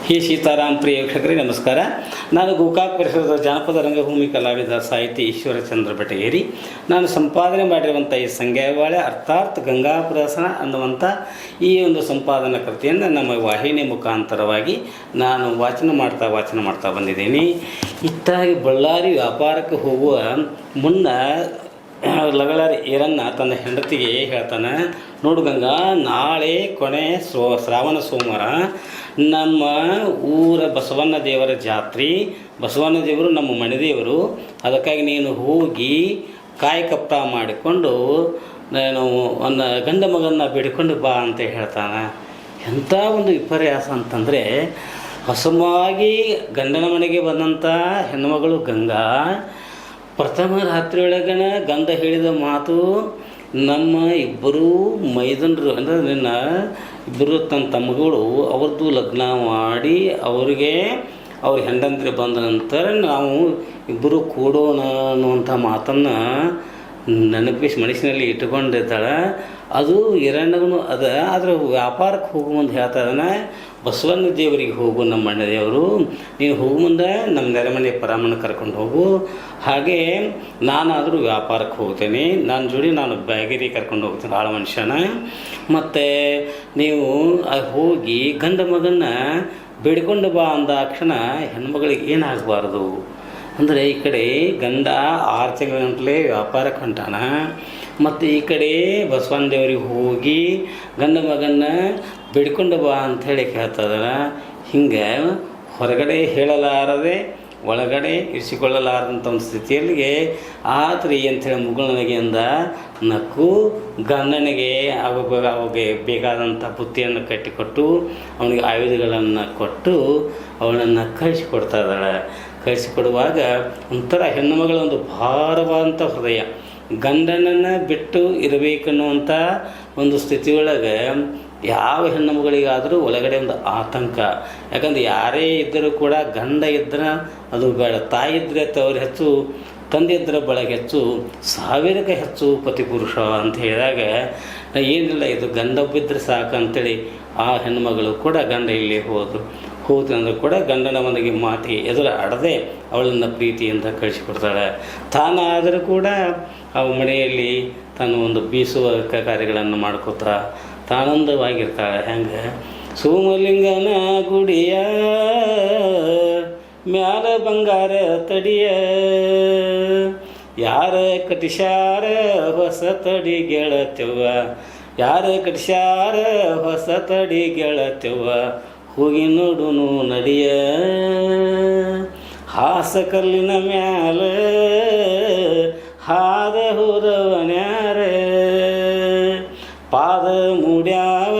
ಹೇ ಸೀತಾರಾಮ್ ಪ್ರಿಯ ವೀಕ್ಷಕರೇ ನಮಸ್ಕಾರ. ನಾನು ಗೋಕಾಕ್ ಪರಿಸರದ ಜಾನಪದ ರಂಗಭೂಮಿ ಕಲಾವಿದ ಸಾಹಿತಿ ಈಶ್ವರಚಂದ್ರ ಬೆಟಗೇರಿ. ನಾನು ಸಂಪಾದನೆ ಮಾಡಿರುವಂಥ ಈ ಸಂಗ್ಯಾವಾಳೆ ಅರ್ಥಾತ್ ಗಂಗಾಪುರಾಸನ ಅನ್ನುವಂಥ ಈ ಒಂದು ಸಂಪಾದನಾ ಕೃತಿಯನ್ನು ನಮ್ಮ ವಾಹಿನಿ ಮುಖಾಂತರವಾಗಿ ನಾನು ವಾಚನ ಮಾಡ್ತಾ ಬಂದಿದ್ದೀನಿ. ಇತ್ತಾಗಿ ಬಳ್ಳಾರಿ ವ್ಯಾಪಾರಕ್ಕೆ ಹೋಗುವ ಮುನ್ನ ಲಗಳಾರಿ ಈರಣ್ಣ ತನ್ನ ಹೆಂಡತಿಗೆ ಹೇಳ್ತಾನೆ, ನೋಡು ಗಂಗಾ, ನಾಳೆ ಕೊನೆ ಶ್ರಾವಣ ಸೋಮವಾರ ನಮ್ಮ ಊರ ಬಸವಣ್ಣ ದೇವರ ಜಾತ್ರೆ. ಬಸವಣ್ಣ ದೇವರು ನಮ್ಮ ಮನೆದೇವರು. ಅದಕ್ಕಾಗಿ ನೀನು ಹೋಗಿ ಕಾಯಕಪ್ಪ ಮಾಡಿಕೊಂಡು ನಾನು ಒಂದು ಗಂಡ ಮಗನ್ನ ಬೇಡಿಕೊಂಡು ಬಾ ಅಂತ ಹೇಳ್ತಾನೆ. ಎಂಥ ಒಂದು ವಿಪರ್ಯಾಸ ಅಂತಂದರೆ, ಹೊಸವಾಗಿ ಗಂಡನ ಮನೆಗೆ ಬಂದಂಥ ಹೆಣ್ಣುಮಗಳು ಗಂಗಾ ಪ್ರಥಮ ರಾತ್ರಿಯೊಳಗನ ಗಂಡ ಹೇಳಿದ ಮಾತು, ನಮ್ಮ ಇಬ್ಬರು ಮೈದನರು ಅಂದರೆ ನಿನ್ನ ಇಬ್ಬರು ತನ್ನ ತಮ್ಮಗಳು ಅವ್ರದ್ದು ಲಗ್ನ ಮಾಡಿ ಅವ್ರ ಹೆಂಡಂದ್ರೆ ಬಂದ ನಂತರ ನಾವು ಇಬ್ಬರು ಕೂಡೋಣ ಅನ್ನುವಂಥ ಮಾತನ್ನು ನೆನಪಿಸಿ ಮನಸ್ಸಿನಲ್ಲಿ ಇಟ್ಟುಕೊಂಡಿದ್ದಾಳೆ. ಅದು ಹಿರಣ್ಣಗೂ ಆದರೆ ವ್ಯಾಪಾರಕ್ಕೆ ಹೋಗು ಮುಂದೆ ಹೇಳ್ತಾ ಇದ್ದಾನೆ, ಬಸವಣ್ಣ ದೇವರಿಗೆ ಹೋಗು, ನಮ್ಮ ಅಣ್ಣ ದೇವರು, ನೀನು ಹೋಗು ಮುಂದೆ ನಮ್ಮ ನೆರೆಮನೆ ಪರಮನ ಕರ್ಕೊಂಡು ಹೋಗು. ಹಾಗೆ ನಾನಾದರೂ ವ್ಯಾಪಾರಕ್ಕೆ ಹೋಗ್ತೇನೆ, ನನ್ನ ಜೋಡಿ ನಾನು ಬ್ಯಾಗೇರಿ ಕರ್ಕೊಂಡು ಹೋಗ್ತೇನೆ ಆಳ ಮನುಷ್ಯನ. ಮತ್ತು ನೀವು ಹೋಗಿ ಗಂಡ ಮಗನ್ನ ಬೇಡಿಕೊಂಡು ಬಾ ಅಂದಾಕ್ಷಣ ಹೆಣ್ಮಗಳಿಗೆ ಏನಾಗಬಾರ್ದು ಅಂದರೆ, ಈ ಕಡೆ ಗಂಡ 6 ತಿಂಗಳ ಗಂಟಲೆ ವ್ಯಾಪಾರಕ್ಕೆ ಹೊಂಟಾನ, ಮತ್ತು ಈ ಕಡೆ ಬಸವಣ್ಣ ದೇವರಿಗೆ ಹೋಗಿ ಗಂಡ ಮಗನ್ನ ಬೇಡ್ಕೊಂಡು ಬಾ ಅಂಥೇಳಿ ಕೇಳ್ತದಲ್ಲ. ಹಿಂಗೆ ಹೊರಗಡೆ ಹೇಳಲಾರದೆ ಒಳಗಡೆ ಇರಿಸಿಕೊಳ್ಳಲಾರದಂಥ ಒಂದು ಸ್ಥಿತಿಯಲ್ಲಿಗೆ ಆತ್ರಿ ಅಂಥೇಳಿ ಮುಗುಳನಿಗೆ ಅಂದ ನಕ್ಕು ಗಂಡನಿಗೆ ಅವಾಗ ಬೇಕಾದಂಥ ಬುತ್ತಿಯನ್ನು ಕಟ್ಟಿಕೊಟ್ಟು ಅವನಿಗೆ ಆಯುಧಗಳನ್ನು ಕೊಟ್ಟು ಅವಳನ್ನು ಕಳಿಸಿಕೊಡ್ತಾ ಇದ್ದಾಳೆ. ಕಳಿಸಿಕೊಡುವಾಗ ಒಂಥರ ಹೆಣ್ಣುಮಗಳ ಒಂದು ಭಾರವಾದಂಥ ಹೃದಯ, ಗಂಡನನ್ನು ಬಿಟ್ಟು ಇರಬೇಕನ್ನುವಂಥ ಒಂದು ಸ್ಥಿತಿಯೊಳಗೆ ಯಾವ ಹೆಣ್ಣು ಮಗಳಿಗಾದರೂ ಒಳಗಡೆ ಒಂದು ಆತಂಕ. ಯಾಕಂದ್ರೆ ಯಾರೇ ಇದ್ದರೂ ಕೂಡ ಗಂಡ ಇದ್ರೆ ಅದು ಬೇಡ, ತಾಯಿ ಇದ್ದರೆ ತವರು ಹೆಚ್ಚು, ತಂದೆ ಇದ್ದರೆ ಬಳಗ ಹೆಚ್ಚು, 1000ಕ್ಕೆ ಹೆಚ್ಚು ಪತಿಪುರುಷ ಅಂತ ಹೇಳಿದಾಗ ಏನಿಲ್ಲ, ಇದು ಗಂಡ ಬಿದ್ದರೆ ಸಾಕು ಅಂತೇಳಿ ಆ ಹೆಣ್ಣುಮಗಳು ಕೂಡ ಗಂಡ ಇಲ್ಲಿ ಹೋದಂದ್ರೆ ಕೂಡ ಗಂಡನ ಮನೆಗೆ ಮಾತಿ ಎದುರು ಆಡದೆ ಅವಳನ್ನು ಪ್ರೀತಿಯಿಂದ ಕಳಿಸಿಕೊಡ್ತಾಳೆ. ತಾನಾದರೂ ಕೂಡ ಆ ಮನೆಯಲ್ಲಿ ತಾನು ಒಂದು ಬೀಸುವ ಕಾರ್ಯಗಳನ್ನು ಮಾಡ್ಕೋತಾ ತಾನಂದವಾಗಿರ್ತಾಳೆ. ಹೆಂಗೆ ಸೋಮಲಿಂಗನ ಗುಡಿಯ ಮ್ಯಾಲ ಬಂಗಾರ ತಡಿಯ, ಯಾರ ಕಟಿಶಾರ ಹೊಸ ತಡಿ ಗೆಳತೆವ್ವ, ಯಾರ ಕಟಿಶಾರ ಹೊಸ ತಡಿ ಗೆಳತೆವ್ವ, ಹೋಗಿ ನೋಡುನು ನಡಿಯ, ಹಾಸಕಲ್ಲಿನ ಮ್ಯಾಲ ಹಾದ ಹೋದವನ್ಯಾರ, ಪಾದ ಮೂಡ್ಯಾವ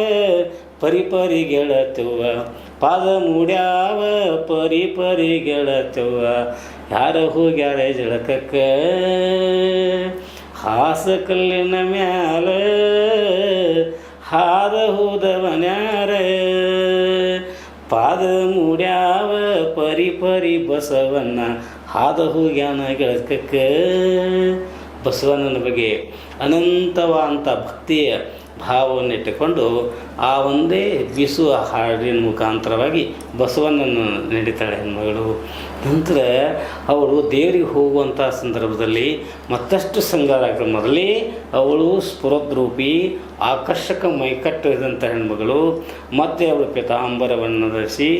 ಪರಿ ಗೆಳತೆವ್ವ, ಪಾದ ಮೂಡ್ಯಾವ ಪರಿ ಗೆಳತೆವ್ವ, ಯಾರ ಹೋಗ್ಯಾರ ಜಳಕಕ್ಕ, ಹಾಸಕಲ್ಲಿನ ಮ್ಯಾಲ ಹಾದ ಹೋದವನ್ಯಾರ, ಪಾದ ಮೂಡ್ಯಾವ ಪರಿ ಬಸವಣ್ಣ ಹಾದ ಹೋಗ್ಯಾನ ಗೆಳಕಕ್ಕ. ಬಸವಣ್ಣನ ಬಗ್ಗೆ ಅನಂತವಾದಂಥ ಭಕ್ತಿಯ ಭಾವವನ್ನಿಟ್ಟುಕೊಂಡು ಆ ಒಂದೇ ಬೀಸುವ ಹಾಡಿನ ಮುಖಾಂತರವಾಗಿ ಬಸವಣ್ಣನ ನಡೀತಾಳೆ ಹೆಣ್ಮಗಳು. ನಂತರ ಅವಳು ದೇವರಿಗೆ ಹೋಗುವಂಥ ಸಂದರ್ಭದಲ್ಲಿ ಮತ್ತಷ್ಟು ಶೃಂಗಾರ ಮೊದಲೇ ಅವಳು ಸ್ಫುರದ್ರೂಪಿ ಆಕರ್ಷಕ ಮೈಕಟ್ಟು ಇದ್ದಂಥ ಹೆಣ್ಮಗಳು. ಮತ್ತು ಅವಳು ಪೀತಾಂಬರವನ್ನು ಧರಿಸಿ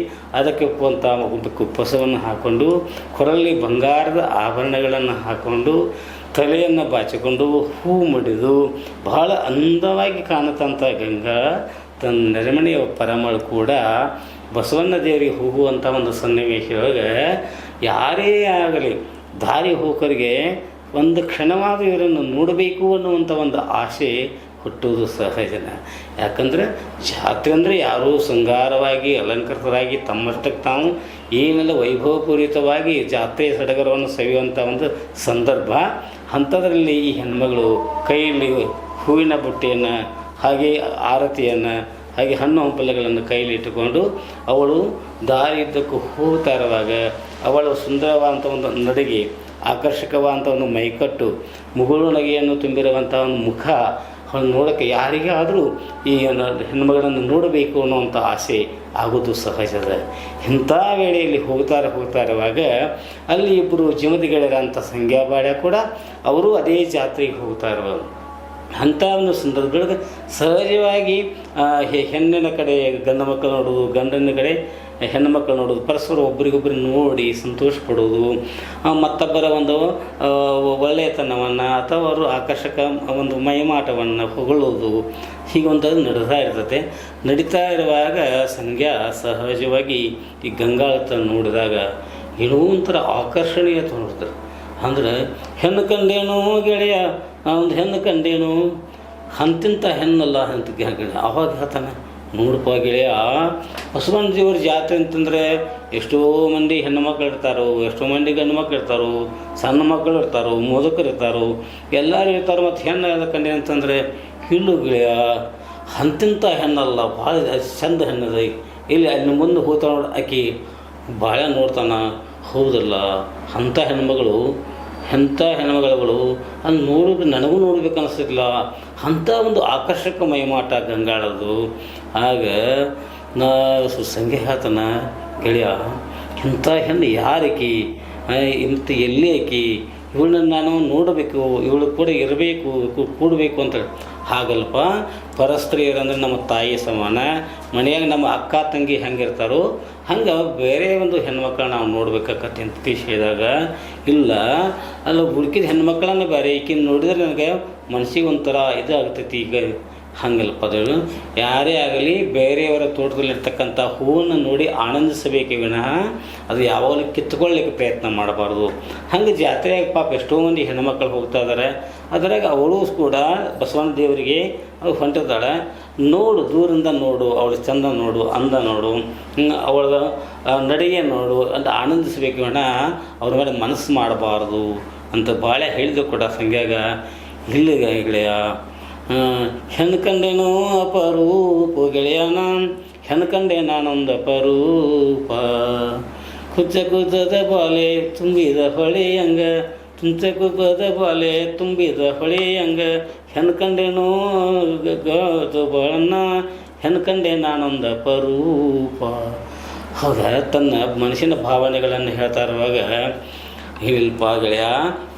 ಅದಕ್ಕೆ ಒಪ್ಪುವಂಥ ಒಂದು ಕುಪ್ಪಸವನ್ನು ಹಾಕ್ಕೊಂಡು ಕೊರಲಿ ಬಂಗಾರದ ಆಭರಣಗಳನ್ನು ಹಾಕ್ಕೊಂಡು ತಲೆಯನ್ನು ಬಾಚಿಕೊಂಡು ಹೂ ಮುಡಿದು ಬಹಳ ಅಂದವಾಗಿ ಕಾಣತಂಥ ಗಂಗಾ ತನ್ನ ನೆರೆಮನೆಯ ಪರಮಳು ಕೂಡ ಬಸವಣ್ಣ ದೇವರಿಗೆ ಹೋಗುವಂಥ ಒಂದು ಸನ್ನಿವೇಶದೊಳಗೆ ಯಾರೇ ಆಗಲಿ ದಾರಿ ಹೋಕರಿಗೆ ಒಂದು ಕ್ಷಣವಾದ ಇವರನ್ನು ನೋಡಬೇಕು ಅನ್ನುವಂಥ ಒಂದು ಆಸೆ ಹುಟ್ಟುವುದು ಸಹಜನ. ಯಾಕಂದರೆ ಜಾತ್ರೆ ಅಂದರೆ ಯಾರೂ ಶೃಂಗಾರವಾಗಿ ಅಲಂಕೃತರಾಗಿ ತಮ್ಮಷ್ಟಕ್ಕೆ ತಾವು ಏನೆಲ್ಲ ವೈಭವಪೂರಿತವಾಗಿ ಜಾತ್ರೆಯ ಸಡಗರವನ್ನು ಸವಿಯುವಂಥ ಒಂದು ಸಂದರ್ಭ. ಅಂಥದ್ರಲ್ಲಿ ಈ ಹೆಣ್ಮಗಳು ಕೈಯಲ್ಲಿ ಹೂವಿನ ಬುಟ್ಟಿಯನ್ನು ಹಾಗೆ ಆರತಿಯನ್ನು ಹಾಗೆ ಹಣ್ಣು ಹಂಪಲುಗಳನ್ನು ಕೈಯಲ್ಲಿ ಇಟ್ಟುಕೊಂಡು ಅವಳು ದಾರಿಯುದ್ದಕ್ಕೂ ಹೋಗ್ತಾ ಇರುವಾಗ ಅವಳ ಸುಂದರವಾದಂಥ ಒಂದು ನಡಿಗೆ, ಆಕರ್ಷಕವಾದಂಥ ಒಂದು ಮೈಕಟ್ಟು, ಮುಗುಳು ನಗೆಯನ್ನು ತುಂಬಿರುವಂಥ ಒಂದು ಮುಖ, ಅವಳು ನೋಡೋಕ್ಕೆ ಯಾರಿಗೇ ಆದರೂ ಈ ಹೆಣ್ಮಗಳನ್ನು ನೋಡಬೇಕು ಅನ್ನೋವಂಥ ಆಸೆ ಆಗೋದು ಸಹಜದ. ಇಂಥ ವೇಳೆಯಲ್ಲಿ ಹೋಗ್ತಾ ಇರುವಾಗ ಅಲ್ಲಿ ಇಬ್ಬರು ಜೀವದ ಗೆಳೆಯರಂಥ ಸಂಗ್ಯಾಬಾಳ್ಯ ಕೂಡ ಅವರು ಅದೇ ಜಾತ್ರೆಗೆ ಹೋಗ್ತಾ ಇರುವರು. ಅಂಥ ಒಂದು ಸಂದರ್ಭದೊಳಗೆ ಸಹಜವಾಗಿ ಹೆಣ್ಣಿನ ಕಡೆ ಗಂಡು ಮಕ್ಕಳು ನೋಡೋದು, ಗಂಡನ ಕಡೆ ಹೆಣ್ಣು ಮಕ್ಕಳು ನೋಡೋದು, ಪರಸ್ಪರ ಒಬ್ರಿಗೊಬ್ಬರು ನೋಡಿ ಸಂತೋಷ ಪಡೋದು, ಮತ್ತೊಬ್ಬರ ಒಂದು ಒಳ್ಳೆಯತನವನ್ನು ಅಥವಾ ಅವರು ಆಕರ್ಷಕ ಒಂದು ಮೈಮಾಟವನ್ನು ಹೊಗಳೋದು, ಹೀಗೊಂದು ನಡೀತಾ ಇರುವಾಗ ಸಂಗ್ಯಾ ಸಹಜವಾಗಿ ಈ ಗಂಗಾಳತ ನೋಡಿದಾಗ ಏನೋ ಒಂಥರ ಆಕರ್ಷಣೀಯ ನೋಡ್ತಾರೆ. ಅಂದ್ರೆ ಹೆಣ್ಣು ಕಂಡೇನು ಗೆಳೆಯ, ಒಂದು ಹೆಣ್ಣು ಕಂಡೇನು, ಅಂತಿಂಥ ಹೆಣ್ಣಲ್ಲ ಅಂತ ಗೆಳೆಯ. ಅವಾಗ ಹೇಳ್ತಾನೆ, ನೋಡಪ್ಪ ಗೆಳೆಯ, ಬಸವಣ್ಣ ದೇವ್ರ ಜಾತ್ರೆ ಅಂತಂದರೆ ಎಷ್ಟೋ ಮಂದಿ ಹೆಣ್ಣು ಮಕ್ಕಳು ಇರ್ತಾರೋ, ಎಷ್ಟೋ ಮಂದಿ ಗಂಡು ಮಕ್ಕಳು ಇರ್ತಾರೋ, ಸಣ್ಣ ಮಕ್ಕಳು ಇರ್ತಾರೋ, ಮುದುಕರು ಇರ್ತಾರೋ, ಎಲ್ಲರೂ ಇರ್ತಾರೋ. ಮತ್ತು ಹೆಣ್ಣು ಎಲ್ಲ ಕಂಡೆ ಅಂತಂದರೆ ಇಲ್ಲು ಗೆಳೆಯ, ಅಂತಿಂಥ ಹೆಣ್ಣಲ್ಲ, ಭಾಳ ಚಂದ ಹೆಣ್ಣದ. ಇಲ್ಲಿ ಅಲ್ಲಿ ಮುಂದೆ ಹೋಗ್ತಾ ನೋಡಿ ಆಕಿ ಭಾಳ ನೋಡ್ತಾನ. ಹೌದಲ್ಲ, ಅಂಥ ಹೆಣ್ಮಗಳು ಅಲ್ಲಿ ನೋಡಿದ್ರೆ ನನಗೂ ನೋಡ್ಬೇಕು ಅನಿಸ್ತಿಲ್ಲ. ಅಂಥ ಒಂದು ಆಕರ್ಷಕ ಮೈಮಾಟ ಗಂಗಾಳದು. ಆಗ ನಾ ಸಂಗೆ ಹೇಳ್ತಾನ, ಗೆಳೆಯ ಇಂಥ ಹೆಣ್ಣು ಯಾರಕಿ, ಇಂಥ ಎಲ್ಲಿ ಆಕಿ, ಇವಳನ್ನ ನಾನು ನೋಡಬೇಕು, ಇವಳು ಕೂಡ ಇರಬೇಕು, ಕೂಡಬೇಕು ಅಂತ. ಹಾಗಲ್ಪ, ಪರಸ್ತ್ರೀಯರಂದ್ರೆ ನಮ್ಮ ತಾಯಿ ಸಮಾನ. ಮನೆಯಾಗ ನಮ್ಮ ಅಕ್ಕ ತಂಗಿ ಹೆಂಗಿರ್ತಾರೋ ಹಂಗೆ ಬೇರೆ ಒಂದು ಹೆಣ್ಮಕ್ಳನ್ನ ನಾವು ನೋಡ್ಬೇಕಾಗತ್ತೆ ಅಂತ ತಿಳಿಸಿದಾಗ, ಇಲ್ಲ ಅಲ್ಲ ಹುಡುಕಿದ ಹೆಣ್ಮಕ್ಳನ್ನ ಬೇರೆ ಈಕಿನ ನೋಡಿದ್ರೆ ನನಗೆ ಮನಸ್ಸಿಗೆ ಒಂಥರ ಇದಾಗ್ತೈತಿ. ಈಗ ಹಂಗಲ್ಪ, ಅದು ಯಾರೇ ಆಗಲಿ ಬೇರೆಯವರ ತೋಟದಲ್ಲಿರ್ತಕ್ಕಂಥ ಹೂವನ್ನು ನೋಡಿ ಆನಂದಿಸಬೇಕೇ ವಿನಃ ಅದು ಯಾವಾಗಲೂ ಕಿತ್ಕೊಳ್ಳಿಕ್ಕೆ ಪ್ರಯತ್ನ ಮಾಡಬಾರ್ದು. ಹಂಗೆ ಜಾತ್ರೆಯಾಗ ಪಾಪ ಎಷ್ಟೋ ಮಂದಿ ಹೆಣ್ಮಕ್ಳು ಹೋಗ್ತಾ ಇದ್ದಾರೆ. ಅದರಾಗ ಅವಳು ಕೂಡ ಬಸವಣ್ಣ ದೇವರಿಗೆ ಅವಳು ಹೊಂಟಿದ್ದಾಳೆ. ನೋಡು, ದೂರಿಂದ ನೋಡು, ಅವಳ ಚಂದ ನೋಡು, ಅಂದ ನೋಡು, ಅವಳ ನಡಿಗೆ ನೋಡು ಅಂತ ಆನಂದಿಸಬೇಕು ವಿನಃ ಅವ್ರ ಮೇಲೆ ಮನಸ್ಸು ಮಾಡಬಾರ್ದು ಅಂತ ಭಾಳ ಹೇಳಿದ್ರು ಕೂಡ ಸಂಗ್ಯಾಗ. ಇಲ್ಲಿಗ ಗೆಳೆಯ, ಹೆಣ್ಣು ಕಂಡೇನೋ ಅಪರೂಪ ಗೆಳೆಯನ, ಹೆಣ್ಣು ಕಂಡೆ ನಾನೊಂದು ಅಪರೂಪ, ಕುಚ್ಚದ ಬಾಲೆ ತುಂಬಿದ ಹೊಳೆಯಂಗ, ಕುಚ್ಚದ ಬಾಲೆ ತುಂಬಿದ ಹೊಳೆಯಂಗ, ಹೆಣ್ಣು ಕಂಡೇನೋ ಬಾಳನ್ನ, ಹೆಣ್ಣು ಕಂಡೆ ನಾನೊಂದು ಅಪರೂಪ. ಹೌದಾ, ತನ್ನ ಮನಸ್ಸಿನ ಭಾವನೆಗಳನ್ನು ಹೇಳ್ತಾ ಇರುವಾಗ, ಇಲ್ಪ ಗೆಳೆಯ,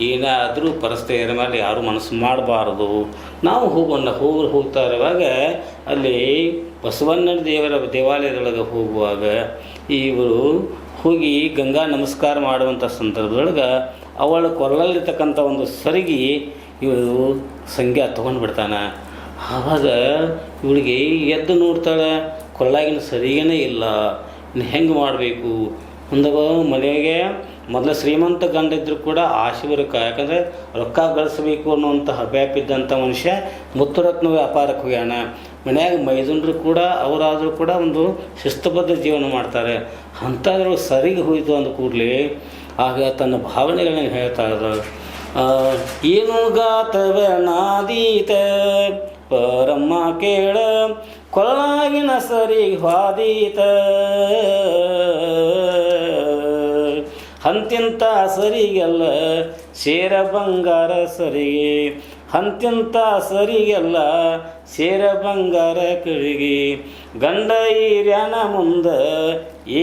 ಏನಾದರೂ ಪರಸ್ತ್ರೀಯರ ಮೇಲೆ ಯಾರೂ ಮನಸ್ಸು ಮಾಡಬಾರ್ದು. ನಾವು ಹೋಗ್ತಾ ಇರುವಾಗ ಅಲ್ಲಿ ಬಸವಣ್ಣ ದೇವರ ದೇವಾಲಯದೊಳಗೆ ಹೋಗುವಾಗ ಇವರು ಹೋಗಿ ಗಂಗಾ ನಮಸ್ಕಾರ ಮಾಡುವಂಥ ಸಂದರ್ಭದೊಳಗೆ ಅವಳ ಕೊರಳಲ್ಲಿರ್ತಕ್ಕಂಥ ಒಂದು ಸರಿಗೆ ಇವಳು ಸಂಗ್ಯಾ ತೊಗೊಂಡ್ಬಿಡ್ತಾನೆ. ಆವಾಗ ಇವಳಿಗೆ ಎದ್ದು ನೋಡ್ತಾಳೆ, ಕೊರಳಾಗಿನ ಸರಿಗೇನೇ ಇಲ್ಲ, ಇನ್ನು ಹೆಂಗೆ ಮಾಡಬೇಕು ಅಂದಾಗ ಮನೆಗೆ ಮೊದಲು ಶ್ರೀಮಂತ ಗಂಡ ಇದ್ದರೂ ಕೂಡ ಆಸೆ ಬರಕ್ಕೆ, ಯಾಕಂದರೆ ರೊಕ್ಕ ಗಳಿಸಬೇಕು ಅನ್ನುವಂಥ ಹವ್ಯಾಪಿದ್ದಂಥ ಮನುಷ್ಯ ಮುತ್ತುರತ್ನ ವ್ಯಾಪಾರಕ್ಕೆ ಹೋಗ್ಯಾನ. ಮನ್ಯಾಗ ಮೈದುನರು ಕೂಡ ಅವರಾದರೂ ಕೂಡ ಒಂದು ಶಿಸ್ತುಬದ್ಧ ಜೀವನ ಮಾಡ್ತಾರೆ. ಅಂಥದ್ರೂ ಸರಿಗೆ ಹೋಯಿತು ಅಂದ ಕೂಡಲೇ ಆಗ ತನ್ನ ಭಾವನೆಗಳನ್ನ ಹೇಳ್ತಾ ಇದ್ದಾರೆ. ಏನು ಗಾತವ ನಾದೀತ ಪರಮ್ಮ ಕೇಳ, ಕೊರಳಾಗಿನ ಸರಿ ಹಾದೀತ, ಅಂತಿಂತ ಸರಿಗೆಲ್ಲ ಸೇರ ಬಂಗಾರ ಸರಿಗೆ, ಅಂತಿಂತ ಸರಿಗೆಲ್ಲ ಸೇರ ಬಂಗಾರ ಕಳಿಗೆ, ಗಂಡ ಈರ್ಯಾನ ಮುಂದ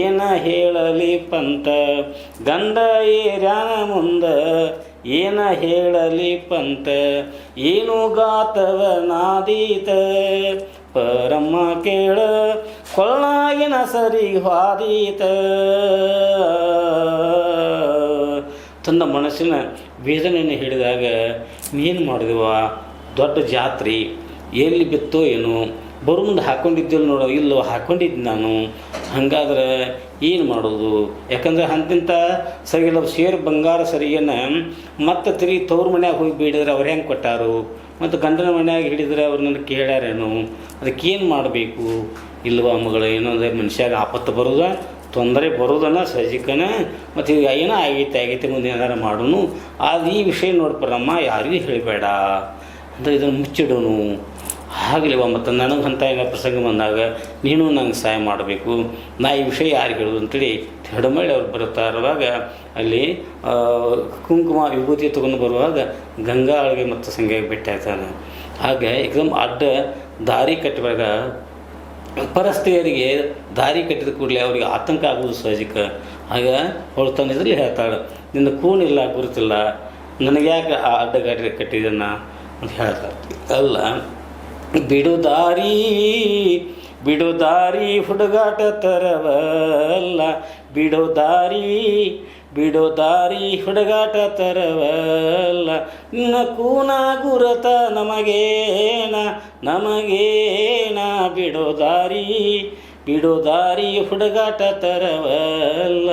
ಏನ ಹೇಳಲಿ ಪಂತ, ಗಂಡ ಈರ್ಯಾನ ಮುಂದ ಏನ ಹೇಳಲಿ ಪಂತ, ಏನು ಗಾತವ ನಾದೀತ ಪರಮ್ಮ ಕೇಳ, ಕೊಳ್ಳಾಗಿನ ಸರಿ ಹಾದೀತ. ತನ್ನ ಮನಸ್ಸಿನ ವೇದನೆಯನ್ನು ಹೇಳಿದಾಗ, ನೀನು ಮಾಡಿದವ ದೊಡ್ಡ ಜಾತ್ರೆ ಎಲ್ಲಿ ಬಿತ್ತೋ ಏನೋ, ಬರೋ ಮುಂದೆ ಹಾಕ್ಕೊಂಡಿದ್ದಿಲ್ಲ ನೋಡೋ, ಇಲ್ಲೋ ಹಾಕ್ಕೊಂಡಿದ್ದು ನಾನು, ಹಾಗಾದ್ರೆ ಏನು ಮಾಡೋದು? ಯಾಕಂದ್ರೆ ಅಂತಿಂತ ಸರಿಗೆಲ್ಲ ಸೇರು ಬಂಗಾರ ಸರಿಗೆನ ಮತ್ತೆ ತಿರುಗಿ ತವ್ರ ಮನ್ಯಾಗ ಹೋಗಿ ಬೇಡಿದ್ರೆ ಅವ್ರು ಹೆಂಗೆ ಕೊಟ್ಟಾರು, ಮತ್ತು ಗಂಡನ ಮನ್ಯಾಗ ಹಿಡಿದ್ರೆ ಅವ್ರು ನನಗೆ ಕೇಳ್ಯಾರೇನು, ಅದಕ್ಕೇನು ಮಾಡಬೇಕು? ಇಲ್ವ ಮಗಳು, ಏನಂದರೆ ಮನುಷ್ಯಾಗ ಆಪತ್ತು ಬರೋದ, ತೊಂದರೆ ಬರೋದನ್ನ ಸಹಜಿಕನ, ಮತ್ತು ಈಗ ಏನೋ ಆಗೈತೆ ಮುಂದೆ ಏನಾರು ಮಾಡೋನು, ಅದು ಈ ವಿಷಯ ನೋಡ್ಪರಮ್ಮ ಯಾರಿಗೂ ಹೇಳಬೇಡ ಅಂದರೆ ಇದನ್ನು ಮುಚ್ಚಿಡೋನು ಆಗಲಿವ. ಮತ್ತು ನನಗೆ ಅಂತ ಏನೋ ಪ್ರಸಂಗ ಬಂದಾಗ ನೀನು ನಂಗೆ ಸಹಾಯ ಮಾಡಬೇಕು, ನಾ ಈ ವಿಷಯ ಯಾರಿಗೆ ಹೇಳೋದು ಅಂತೇಳಿ ಹೆಡಮಳ್ಳಿ ಅವ್ರು ಬರುತ್ತಾ ಇರುವಾಗ ಅಲ್ಲಿ ಕುಂಕುಮ ವಿಭೂತಿ ತೊಗೊಂಡು ಬರುವಾಗ ಗಂಗಾ ಅಳಿಗೆ ಮತ್ತು ಸಂಗ್ಯಾಗೆ ಭೇಟಿ ಆಗ್ತಾನೆ. ಹಾಗೆ ಏಕದಮ್ ಅಡ್ಡ ದಾರಿ ಕಟ್ಟಿದಾಗ ಪರಸ್ತ್ರೀಯರಿಗೆ ದಾರಿ ಕಟ್ಟಿದ ಕೂಡಲೇ ಅವರಿಗೆ ಆತಂಕ ಆಗುವುದು ಸಹಜಿಕ. ಆಗ ಅವಳು ತನ್ನ ಇದರಲ್ಲಿ ಹೇಳ್ತಾಳೆ, ನಿನ್ನ ಕೂನಿಲ್ಲ ಗುರುತಿಲ್ಲ, ನನಗೆ ಯಾಕೆ ಆ ಅಡ್ಡಗಾಡಿ ಕಟ್ಟಿದನ್ನ ಅಂತ ಹೇಳ್ತಾಳೆ. ಅಲ್ಲ, ಬಿಡು ದಾರಿ ಹುಡುಗಾಟ ತರವಲ್ಲ, ಬಿಡು ದಾರಿ ಹುಡುಗಾಟ ತರವಲ್ಲ, ನಿನ್ನ ಕೂನ ಗುರುತ ನಮಗೇನ ಬಿಡು ದಾರಿ ಹುಡುಗಾಟ ತರವಲ್ಲ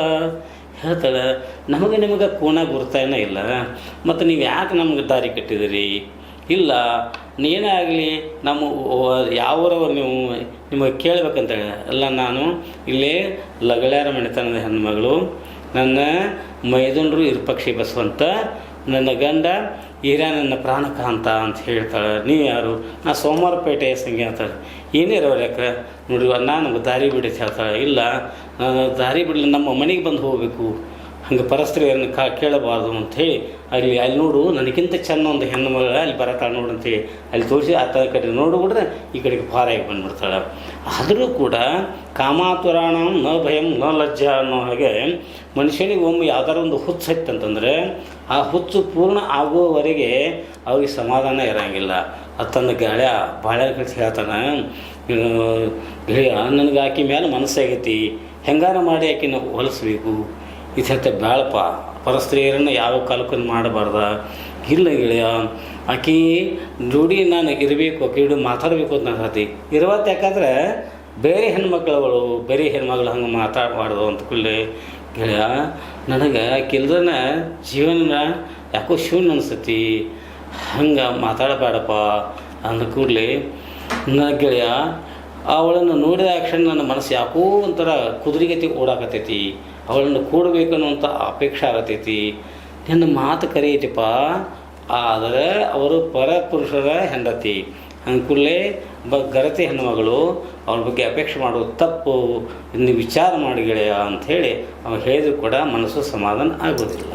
ಹೇಳ್ತಾಳೆ. ನಮಗೆ ನಿಮಗೆ ಕೂನ ಗುರುತೇನ ಇಲ್ಲ, ಮತ್ತು ನೀವು ಯಾಕೆ ನಮಗೆ ದಾರಿ ಕಟ್ಟಿದಿರಿ? ಇಲ್ಲ, ನೀನೇ ಆಗಲಿ ನಮ್ಮ ಯಾವೂರವರು ನೀವು ನಿಮಗೆ ಕೇಳಬೇಕಂತ ಹೇಳಿ. ಅಲ್ಲ, ನಾನು ಇಲ್ಲೇ ಲಗಳಾರ ಮನೆತನದ ಹೆಣ್ಮಗಳು, ನನ್ನ ಮೈದುನರು ಇರುಪಕ್ಷಿ ಬಸವಂತ, ನನ್ನ ಗಂಡ ನನ್ನ ಪ್ರಾಣಕಾಂತ ಅಂತ ಹೇಳ್ತಾಳೆ. ನೀವು ಯಾರು? ನಾ ಸೋಮವಾರಪೇಟೆಯ ಸಂಖ್ಯೆ ಅಂತಾಳೆ. ಏನಿರೋರು ಯಾಕೆ ನೋಡಿ, ನಾನು ದಾರಿ ಬಿಡಿ ಹೇಳ್ತಾಳೆ. ಇಲ್ಲ, ನಾನು ದಾರಿ ಬಿಡಲಿ, ನಮ್ಮ ಮನೆಗೆ ಬಂದು ಹೋಗಬೇಕು, ಹಂಗೆ ಪರಸ್ತ್ರೀಯರನ್ನು ಕೇಳಬಾರ್ದು ಅಂಥೇಳಿ ಅಲ್ಲಿ ನೋಡು, ನನಗಿಂತ ಚೆನ್ನ ಒಂದು ಹೆಣ್ಣು ಮಗಳ ಅಲ್ಲಿ ಬರತಾಳೆ ನೋಡು ಅಂತೇಳಿ ಅಲ್ಲಿ ತೋರಿಸಿ ಆ ಕಡೆ ನೋಡಿಬಿಟ್ರೆ ಈ ಕಡೆಗೆ ಪಾರಾಗಿ ಬಂದುಬಿಡ್ತಾಳೆ. ಆದರೂ ಕೂಡ ಕಾಮಾತುರಾಣ ನ ಭಯಂ ನ ಲಜ್ಜಾ ಅನ್ನೋ ಹಾಗೆ ಮನುಷ್ಯನಿಗೆ ಒಮ್ಮೆ ಯಾವ್ದಾರ ಒಂದು ಹುಚ್ಚು ಹತ್ತಂತಂದರೆ ಆ ಹುಚ್ಚು ಪೂರ್ಣ ಆಗುವವರೆಗೆ ಅವ್ರಿಗೆ ಸಮಾಧಾನ ಇರೋಂಗಿಲ್ಲ. ಅದು ತನ್ನ ಬಾಳೆ ಕಳಿಸಿ ಹೇಳ್ತಾನೆ, ಗೆಳೆಯ ನನಗೆ ಆಕೆ ಮೇಲೆ ಮನಸ್ಸಾಗೈತಿ, ಹೆಂಗಾರ ಮಾಡಿ ಆಕೆನ ಹೊಲಿಸ್ಬೇಕು, ಇದು ಹೇಳ್ತಾ ಬೇಳಪ್ಪ, ಪರಸ್ತ್ರೀಯರನ್ನು ಯಾವ ಕಾಲಕ್ಕೂ ಮಾಡಬಾರ್ದ. ಇಲ್ಲ ಗೆಳೆಯ, ಆಕೆ ಜೋಡಿ ನಾನು ಇರಬೇಕು, ಆಕೆ ಜೋಡಿ ಮಾತಾಡಬೇಕು ಅಂತ ನಾನು ಹೇಳ್ತಿ ಇರುವತ್ತು. ಯಾಕಂದ್ರೆ ಬೇರೆ ಹೆಣ್ಮಕ್ಳುಗಳು ಬೇರೆ ಹೆಣ್ಮಗಳು ಹಂಗೆ ಮಾತಾಡಬಾರ್ದು ಅಂತ ಕೂಡಲೇ ಗೆಳೆಯ ನನಗೆ ಆಕೆಲ್ದನ ಜೀವನ ಯಾಕೋ ಶೂನ್ಯ ಅನಿಸ್ತತಿ, ಹಂಗೆ ಮಾತಾಡಬೇಡಪ್ಪ ಅಂದ ಕೂಡಲೇ ನನ್ನ ಗೆಳೆಯ ಅವಳನ್ನು ನೋಡಿದ ಕ್ಷಣ ನನ್ನ ಮನಸ್ಸು ಯಾಕೋ ಒಂಥರ ಕುದುರೆಗತಿ ಓಡಾಕತ್ತೈತಿ, ಅವಳನ್ನು ಕೂಡಬೇಕು ಅನ್ನುವಂಥ ಅಪೇಕ್ಷೆ ಆಗತೈತಿ. ನಿನ್ನ ಮಾತು ಕರೆಯೈತಿಪ್ಪ, ಆದರೆ ಅವರು ಪರಪುರುಷರ ಹೆಂಡತಿ, ಅಂಕುಲ್ಲೇ ಗರತಿ ಹೆಣ್ಣುಮಗಳು, ಅವ್ರ ಬಗ್ಗೆ ಅಪೇಕ್ಷೆ ಮಾಡೋದು ತಪ್ಪು, ಇನ್ನು ವಿಚಾರ ಮಾಡಿ ಗೆಳೆಯ ಅಂಥೇಳಿ ಅವ್ರು ಹೇಳಿದ್ರು ಕೂಡ ಮನಸ್ಸು ಸಮಾಧಾನ ಆಗೋದಿಲ್ಲ.